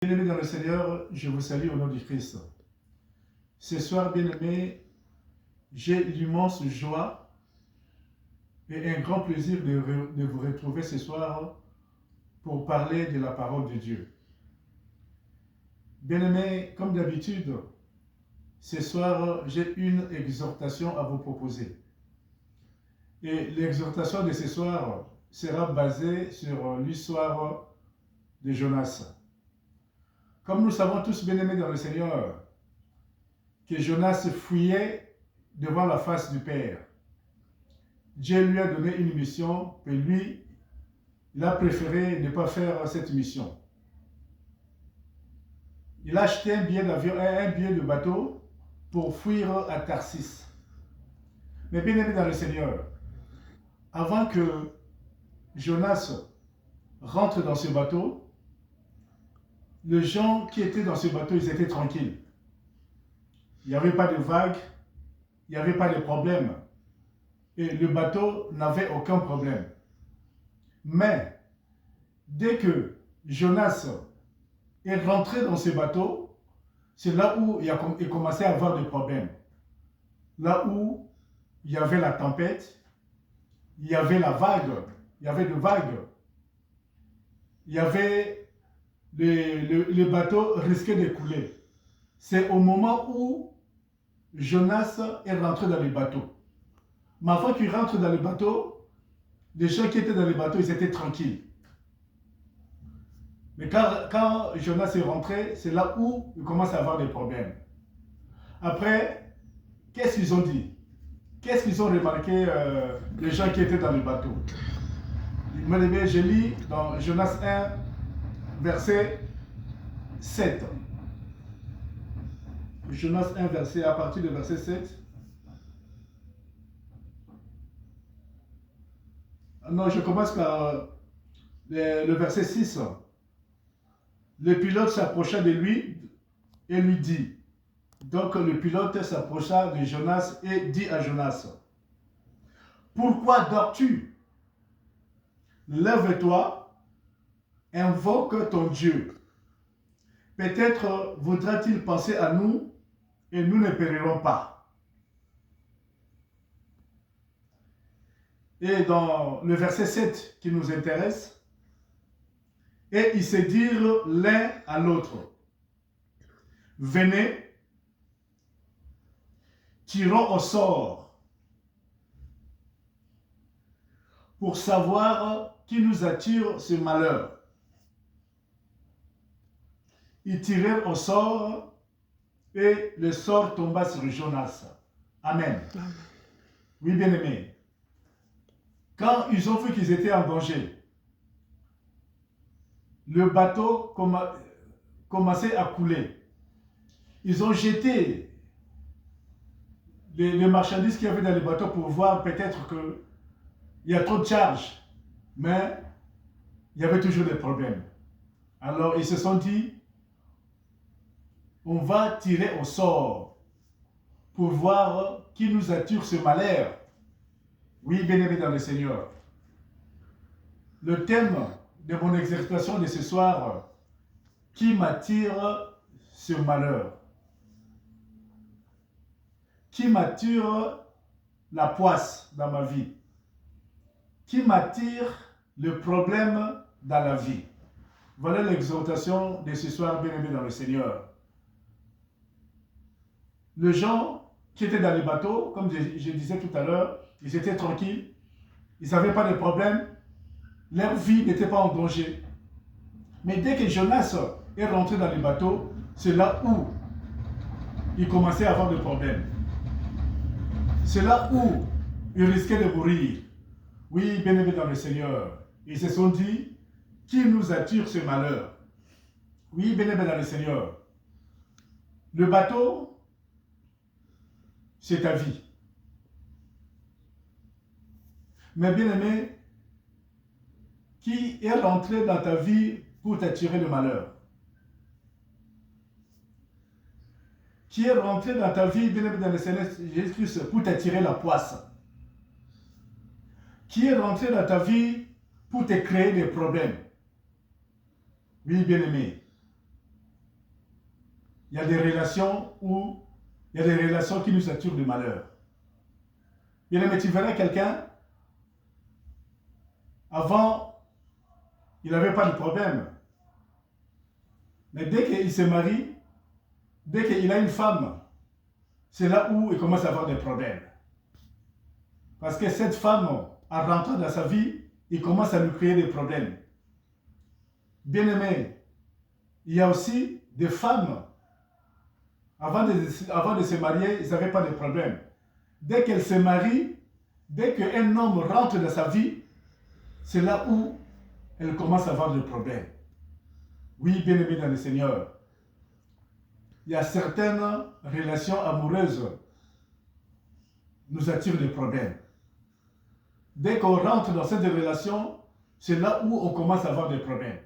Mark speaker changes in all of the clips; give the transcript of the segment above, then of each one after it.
Speaker 1: Bien-aimés dans le Seigneur, je vous salue au nom du Christ. Ce soir, bien-aimés, j'ai l'immense joie et un grand plaisir de vous retrouver ce soir pour parler de la parole de Dieu. Bien-aimés, comme d'habitude, ce soir, j'ai une exhortation à vous proposer. Et l'exhortation de ce soir sera basée sur l'histoire de Jonas. Comme nous savons tous, bien-aimés dans le Seigneur, que Jonas fuyait devant la face du Père. Dieu lui a donné une mission, et lui, il a préféré ne pas faire cette mission. Il a acheté un billet d'avion, un billet de bateau pour fuir à Tarsis. Mais bien aimé dans le Seigneur, avant que Jonas rentre dans ce bateau, les gens qui étaient dans ce bateau, ils étaient tranquilles. Il n'y avait pas de vagues, il n'y avait pas de problème. Et le bateau n'avait aucun problème. Mais, dès que Jonas est rentré dans ce bateau, c'est là où il commençait à avoir des problèmes. Là où il y avait la tempête, il y avait la vague, il y avait des vagues, il y avait le bateau risquait de couler. C'est au moment où Jonas est rentré dans le bateau. Mais avant qu'il rentre dans le bateau, les gens qui étaient dans le bateau, ils étaient tranquilles. Mais quand Jonas est rentré, c'est là où il commence à avoir des problèmes. Après, qu'est-ce qu'ils ont dit? Qu'est-ce qu'ils ont remarqué, les gens qui étaient dans le bateau? Je lis dans Jonas 1, verset 7. Jonas 1, verset, à partir du verset 7. Non, je commence par le verset 6. Le pilote s'approcha de lui et lui dit. Donc le pilote s'approcha de Jonas et dit à Jonas, « Pourquoi dors-tu? Lève-toi, invoque ton Dieu. Peut-être voudra-t-il penser à nous et nous ne périrons pas. » Et dans le verset 7 qui nous intéresse, « Et ils se dirent l'un à l'autre, « Venez, tirons au sort pour savoir qui nous attire ce malheur. » Ils tirèrent au sort et le sort tomba sur Jonas. Amen. Oui, bien-aimés. Quand ils ont vu qu'ils étaient en danger, le bateau commençait à couler. Ils ont jeté les marchandises qu'il y avait dans le bateau pour voir peut-être qu'il y a trop de charges. Mais il y avait toujours des problèmes. Alors ils se sont dit, on va tirer au sort pour voir qui nous attire ce malheur. Oui, bien-aimés dans le Seigneur. Le thème de mon exhortation de ce soir, qui m'attire ce malheur? Qui m'attire la poisse dans ma vie? Qui m'attire le problème dans la vie? Voilà l'exhortation de ce soir, bien-aimés dans le Seigneur. Les gens qui étaient dans les bateaux, comme je disais tout à l'heure, ils étaient tranquilles, ils n'avaient pas de problème, leur vie n'était pas en danger. Mais dès que Jonas est rentré dans les bateaux, c'est là où il commençait à avoir des problèmes. C'est là où il risquait de mourir. Oui, bien-aimés dans le Seigneur. Ils se sont dit, qui nous attire ce malheur? Oui, bien-aimés dans le Seigneur. Le bateau, c'est ta vie. Mais bien-aimé, qui est rentré dans ta vie pour t'attirer le malheur? Qui est rentré dans ta vie, bien-aimé dans le Seigneur Jésus-Christ, pour t'attirer la poisse? Qui est rentré dans ta vie pour te créer des problèmes? Oui, bien-aimé. il y a des relations où il y a des relations qui nous attirent du malheur. Bien-aimé, tu verras quelqu'un, avant, il n'avait pas de problème. Mais dès qu'il se marie, dès qu'il a une femme, c'est là où il commence à avoir des problèmes. Parce que cette femme, en rentrant dans sa vie, il commence à lui créer des problèmes. Bien-aimé, il y a aussi des femmes, avant de se marier, ils n'avaient pas de problème. Dès qu'elles se marient, dès qu'un homme rentre dans sa vie, c'est là où elle commence à avoir des problèmes. Oui, bien-aimé dans le Seigneur, il y a certaines relations amoureuses qui nous attirent des problèmes. Dès qu'on rentre dans cette relation, c'est là où on commence à avoir des problèmes.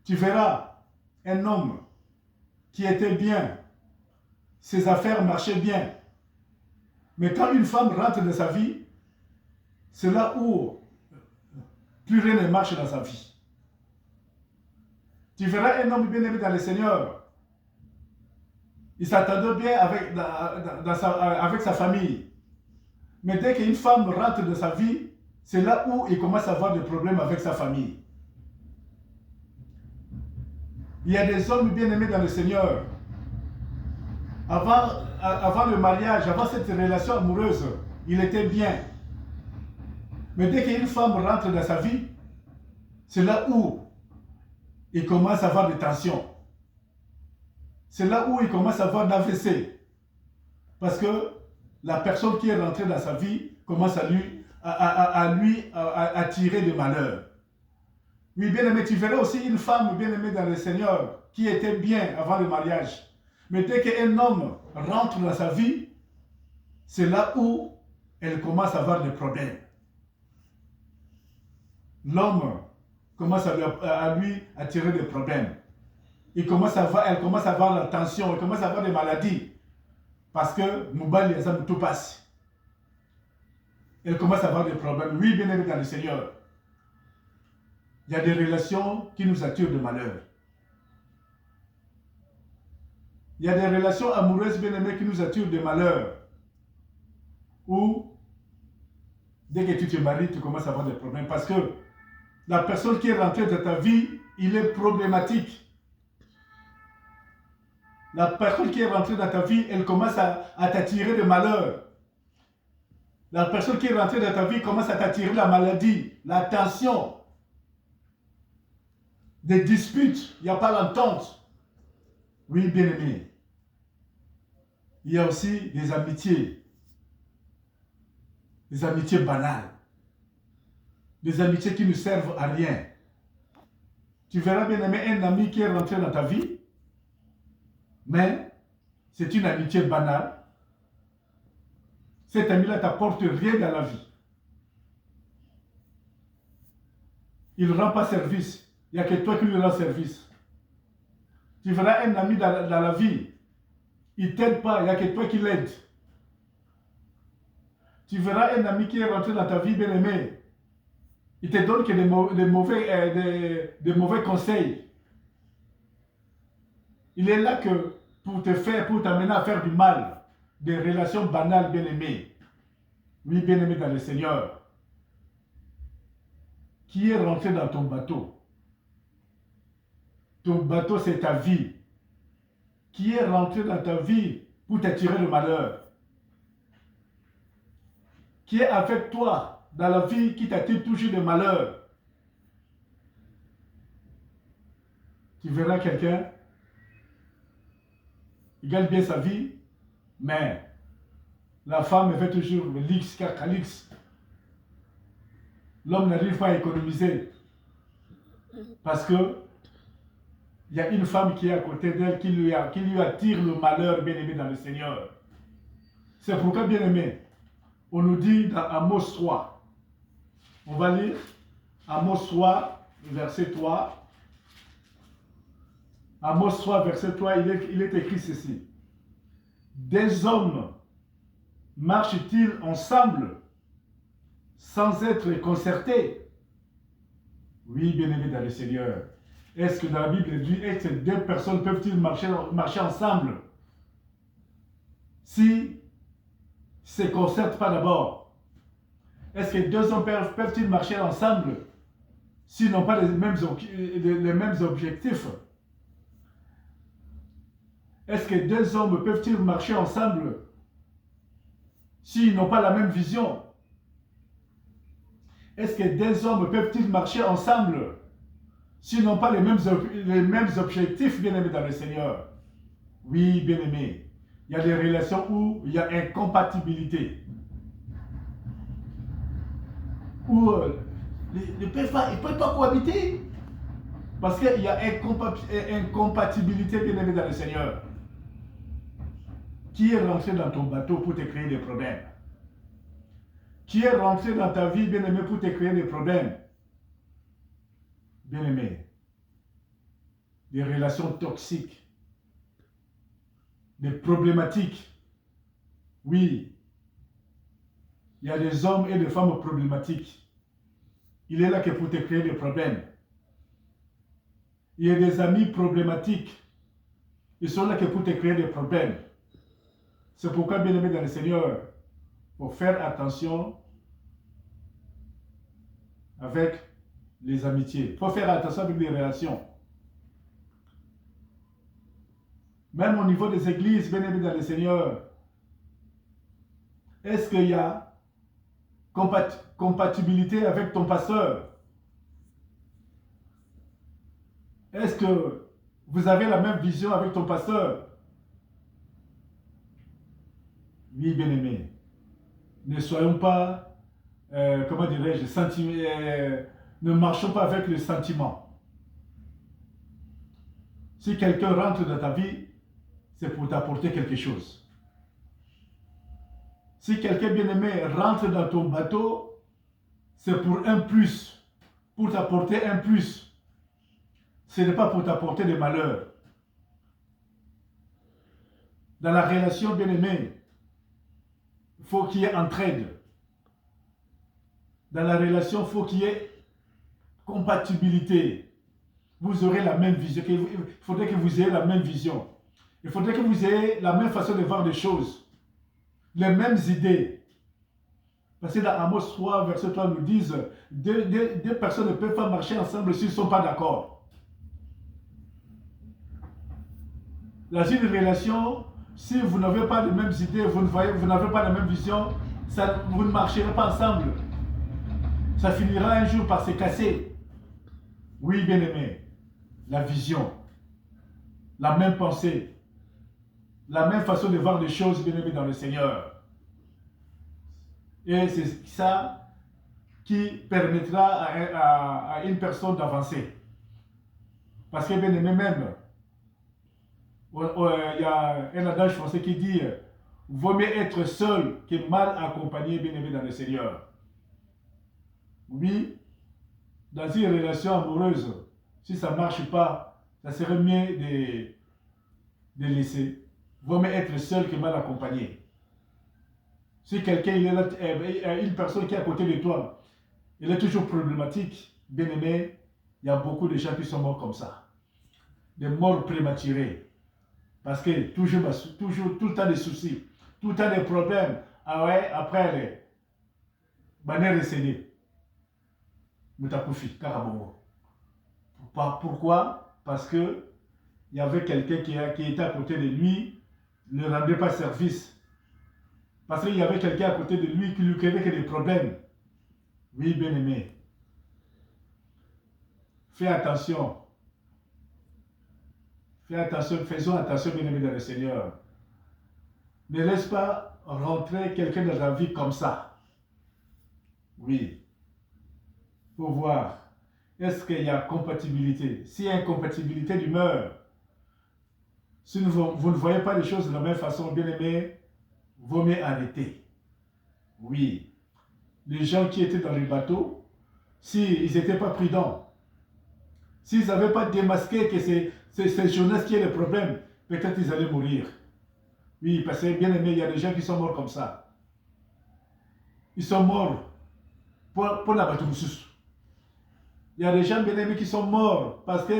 Speaker 1: Tu verras un homme qui était bien, ses affaires marchaient bien, mais quand une femme rentre dans sa vie, c'est là où plus rien ne marche dans sa vie. Tu verras un homme bien-aimé dans le Seigneur. Il s'attendait bien avec sa famille. Mais dès qu'une femme rentre dans sa vie, c'est là où il commence à avoir des problèmes avec sa famille. Il y a des hommes bien-aimés dans le Seigneur. Avant le mariage, avant cette relation amoureuse, il était bien. Mais dès qu'une femme rentre dans sa vie, c'est là où il commence à avoir des tensions. C'est là où il commence à avoir d'AVC. Parce que la personne qui est rentrée dans sa vie commence à lui attirer des malheurs. Oui, bien-aimé, tu verras aussi une femme bien-aimée dans le Seigneur qui était bien avant le mariage. Mais dès qu'un homme rentre dans sa vie, c'est là où elle commence à avoir des problèmes. L'homme commence à lui attirer des problèmes. Elle commence à avoir la tension, elle commence à avoir des maladies. Parce que Moubali les hommes tout passe. Elle commence à avoir des problèmes. Oui, bien-aimé dans le Seigneur. Il y a des relations qui nous attirent de malheur. Il y a des relations amoureuses bien-aimées qui nous attirent de malheur. Où, dès que tu te maries, tu commences à avoir des problèmes. Parce que la personne qui est rentrée dans ta vie, il est problématique. La personne qui est rentrée dans ta vie, elle commence à t'attirer de malheur. La personne qui est rentrée dans ta vie commence à t'attirer la maladie, la tension, des disputes, il n'y a pas l'entente. Oui, bien-aimé. Il y a aussi des amitiés banales, des amitiés qui ne servent à rien. Tu verras, bien-aimé, un ami qui est rentré dans ta vie, mais c'est une amitié banale. Cet ami-là t'apporte rien dans la vie. Il ne rend pas service. Il n'y a que toi qui lui rends service. Tu verras un ami dans la vie. Il ne t'aide pas. Il n'y a que toi qui l'aide. Tu verras un ami qui est rentré dans ta vie, bien-aimé. Il te donne que des mauvais conseils. Il est là que pour t'amener à faire du mal. Des relations banales, bien-aimées. Oui, bien-aimé dans le Seigneur. Qui est rentré dans ton bateau? Ton bateau, c'est ta vie. Qui est rentré dans ta vie pour t'attirer le malheur? Qui est avec toi dans la vie qui t'attire toujours le malheur? Tu verras quelqu'un, il gagne bien sa vie, mais la femme fait toujours le lix, cacalix. L'homme n'arrive pas à économiser. Parce que il y a une femme qui est à côté d'elle qui lui attire le malheur, bien-aimé dans le Seigneur. C'est pourquoi, bien-aimé, on nous dit dans Amos 3. On va lire Amos 3, verset 3. Amos 3, verset 3, il est écrit ceci. Des hommes marchent-ils ensemble sans être concertés? Oui, bien-aimé dans le Seigneur. Est-ce que dans la Bible, il dit, est-ce que deux personnes peuvent-ils marcher ensemble si ne se concertent pas d'abord? Est-ce que deux hommes peuvent-ils marcher ensemble s'ils n'ont pas les mêmes objectifs? Est-ce que deux hommes peuvent-ils marcher ensemble s'ils n'ont pas la même vision? Est-ce que deux hommes peuvent-ils marcher ensemble s'ils n'ont pas les mêmes objectifs, bien-aimés dans le Seigneur? Oui, bien-aimés, il y a des relations où il y a incompatibilité. Où ils ne peuvent pas cohabiter. Parce qu'il y a incompatibilité, bien-aimé dans le Seigneur. Qui est rentré dans ton bateau pour te créer des problèmes? Qui est rentré dans ta vie, bien-aimé, pour te créer des problèmes? Bien-aimé, des relations toxiques, des problématiques. Oui, il y a des hommes et des femmes problématiques. Il est là que pour te créer des problèmes. Il y a des amis problématiques. Ils sont là que pour te créer des problèmes. C'est pourquoi, bien-aimé dans le Seigneur, il faut faire attention avec les amitiés. Il faut faire attention avec les relations. Même au niveau des églises, bien-aimé dans le Seigneur, est-ce qu'il y a compatibilité avec ton pasteur? Est-ce que vous avez la même vision avec ton pasteur? Oui, bien-aimés, ne soyons pas, comment dirais-je, ne marchons pas avec le sentiment. Si quelqu'un rentre dans ta vie, c'est pour t'apporter quelque chose. Si quelqu'un bien-aimé rentre dans ton bateau, c'est pour un plus, pour t'apporter un plus. Ce n'est pas pour t'apporter des malheurs. Dans la relation bien-aimée, il faut qu'il y ait entraide. Dans la relation, il faut qu'il y ait compatibilité. Vous aurez la même vision. Il faudrait que vous ayez la même vision. Il faudrait que vous ayez la même façon de voir les choses. Les mêmes idées. Parce que dans Amos 3, verset 3, nous disent deux personnes ne peuvent pas marcher ensemble s'ils ne sont pas d'accord. Dans une relation, si vous n'avez pas les mêmes idées, vous n'avez pas la même vision, vous ne marcherez pas ensemble. Ça finira un jour par se casser. Oui, bien-aimé, la vision, la même pensée, la même façon de voir les choses, bien-aimé, dans le Seigneur. Et c'est ça qui permettra à une personne d'avancer. Parce que, bien-aimé, même, il y a un adage français qui dit « Vaut mieux être seul que mal accompagné, bien-aimé, dans le Seigneur ». Oui, dans une relation amoureuse, si ça ne marche pas, ça serait mieux de laisser. Vaut mieux être seul que mal accompagné. Si quelqu'un, une personne qui est à côté de toi, elle est toujours problématique, bien aimé, il y a beaucoup de gens qui sont morts comme ça. Des morts prématurés. Parce que toujours, tout le temps des soucis, tout le temps des problèmes. Ah ouais, après, les bannières recédées. Mutakoufi, Karabongo. Pourquoi? Parce que il y avait quelqu'un qui était à côté de lui, ne rendait pas service. Parce qu'il y avait quelqu'un à côté de lui qui lui créait que des problèmes. Oui, bien aimé. Fais attention. Fais attention, faisons attention, bien aimé, dans le Seigneur. Ne laisse pas rentrer quelqu'un dans ta vie comme ça. Oui. Pour voir. Est-ce qu'il y a compatibilité? S'il y a incompatibilité d'humeur, si vous ne voyez pas les choses de la même façon, bien aimé, vaut mieux arrêter. Oui. Les gens qui étaient dans le bateau, s'ils n'étaient pas prudents, s'ils n'avaient pas démasqué que c'est Jonas qui est le problème, peut-être ils allaient mourir. Oui, parce que bien aimé, il y a des gens qui sont morts comme ça. Ils sont morts pour la bateau. Il y a des gens, bien-aimés, qui sont morts parce que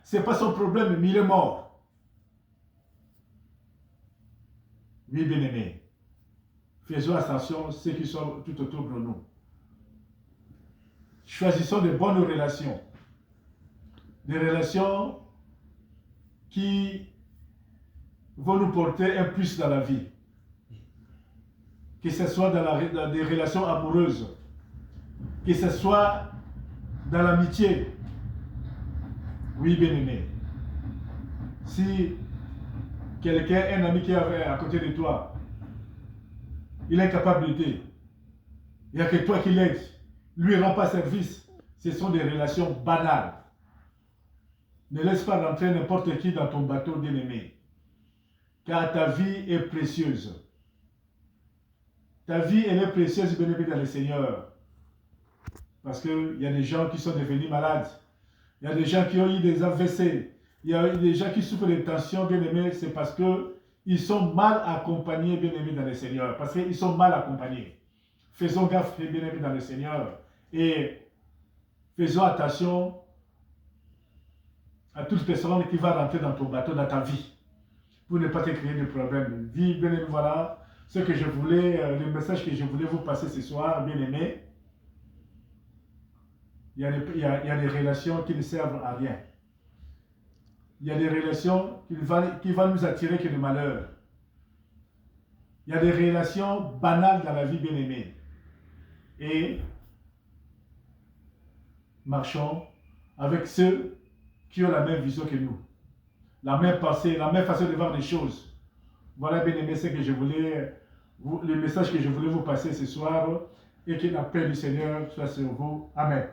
Speaker 1: ce n'est pas son problème, mais il est mort. Oui, bien-aimés, faisons attention ceux qui sont tout autour de nous. Choisissons de bonnes relations. Des relations qui vont nous porter un plus dans la vie. Que ce soit dans des relations amoureuses, que ce soit dans l'amitié. Oui, bien-aimé. Si quelqu'un, un ami qui est à côté de toi, il est incapable d'aider, il n'y a que toi qui l'aides, lui rend pas service, ce sont des relations banales. Ne laisse pas rentrer n'importe qui dans ton bateau, bien-aimé, car ta vie est précieuse. Ta vie, elle est précieuse, bien-aimé, dans le Seigneur. Parce qu'il y a des gens qui sont devenus malades. Il y a des gens qui ont eu des AVC. Il y a des gens qui souffrent de tensions, bien-aimés. C'est parce qu'ils sont mal accompagnés, bien-aimés, dans le Seigneur. Parce qu'ils sont mal accompagnés. Faisons gaffe, bien-aimés, dans le Seigneur. Et faisons attention à toute personne qui va rentrer dans ton bateau, dans ta vie, pour ne pas te créer de problèmes. Dis, bien-aimés, voilà ce que je voulais, le message que je voulais vous passer ce soir, bien-aimés. Il y a des relations qui ne servent à rien. Il y a des relations qui vont nous attirer que le malheur. Il y a des relations banales dans la vie, bien-aimée. Et marchons avec ceux qui ont la même vision que nous. La même pensée, la même façon de voir les choses. Voilà, bien-aimé, ce que je voulais, le message que je voulais vous passer ce soir. Et que la paix du Seigneur soit sur vous. Amen.